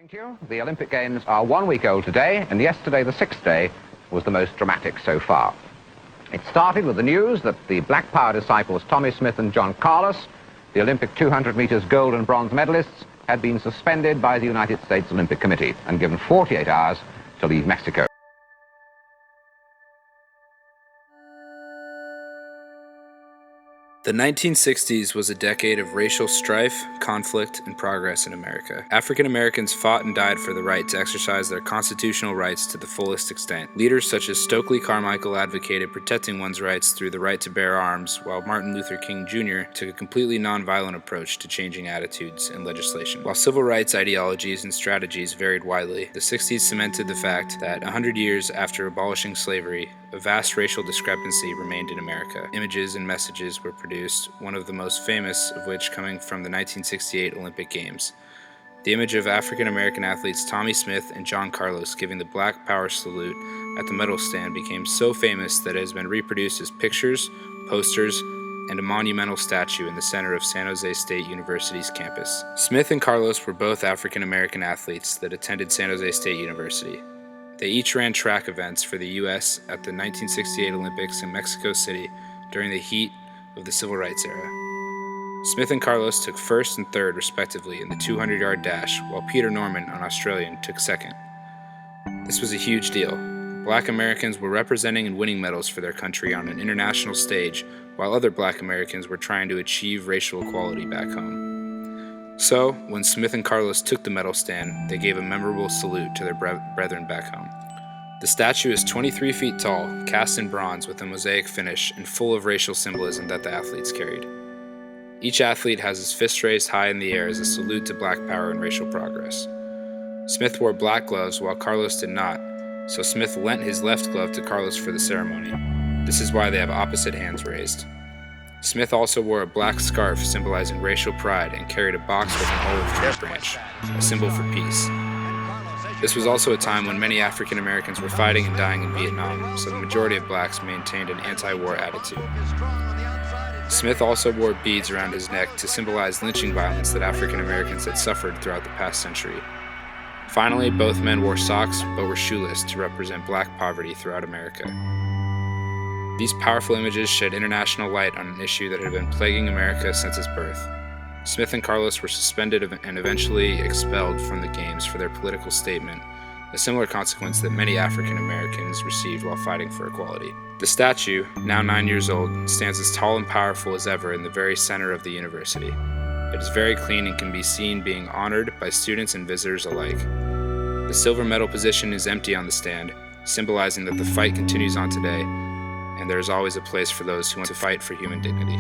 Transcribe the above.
Thank you. The Olympic Games are 1 week old today, and yesterday, the sixth day, was the most dramatic so far. It started with the news that the Black Power disciples Tommie Smith and John Carlos, the Olympic 200 meters gold and bronze medalists, had been suspended by the United States Olympic Committee and given 48 hours to leave Mexico. The 1960s was a decade of racial strife, conflict, and progress in America. African Americans fought and died for the right to exercise their constitutional rights to the fullest extent. Leaders such as Stokely Carmichael advocated protecting one's rights through the right to bear arms, while Martin Luther King Jr. took a completely nonviolent approach to changing attitudes and legislation. While civil rights ideologies and strategies varied widely, the 60s cemented the fact that 100 years after abolishing slavery, a vast racial discrepancy remained in America. Images and messages were produced, one of the most famous of which coming from the 1968 Olympic Games. The image of African American athletes Tommie Smith and John Carlos giving the Black Power salute at the medal stand became so famous that it has been reproduced as pictures, posters, and a monumental statue in the center of San Jose State University's campus. Smith and Carlos were both African American athletes that attended San Jose State University. They each ran track events for the U.S. at the 1968 Olympics in Mexico City during the heat of the Civil Rights era. Smith and Carlos took first and third respectively in the 200-yard dash, while Peter Norman, an Australian, took second. This was a huge deal. Black Americans were representing and winning medals for their country on an international stage, while other Black Americans were trying to achieve racial equality back home. So, when Smith and Carlos took the medal stand, they gave a memorable salute to their brethren back home. The statue is 23 feet tall, cast in bronze with a mosaic finish and full of racial symbolism that the athletes carried. Each athlete has his fist raised high in the air as a salute to Black power and racial progress. Smith wore black gloves while Carlos did not, so Smith lent his left glove to Carlos for the ceremony. This is why they have opposite hands raised. Smith also wore a black scarf symbolizing racial pride and carried a box with an olive tree branch, a symbol for peace. This was also a time when many African Americans were fighting and dying in Vietnam, so the majority of blacks maintained an anti-war attitude. Smith also wore beads around his neck to symbolize lynching violence that African Americans had suffered throughout the past century. Finally, both men wore socks but were shoeless to represent black poverty throughout America. These powerful images shed international light on an issue that had been plaguing America since its birth. Smith and Carlos were suspended and eventually expelled from the Games for their political statement, a similar consequence that many African Americans received while fighting for equality. The statue, now 9 years old, stands as tall and powerful as ever in the very center of the university. It is very clean and can be seen being honored by students and visitors alike. The silver medal position is empty on the stand, symbolizing that the fight continues on today, and there is always a place for those who want to fight for human dignity.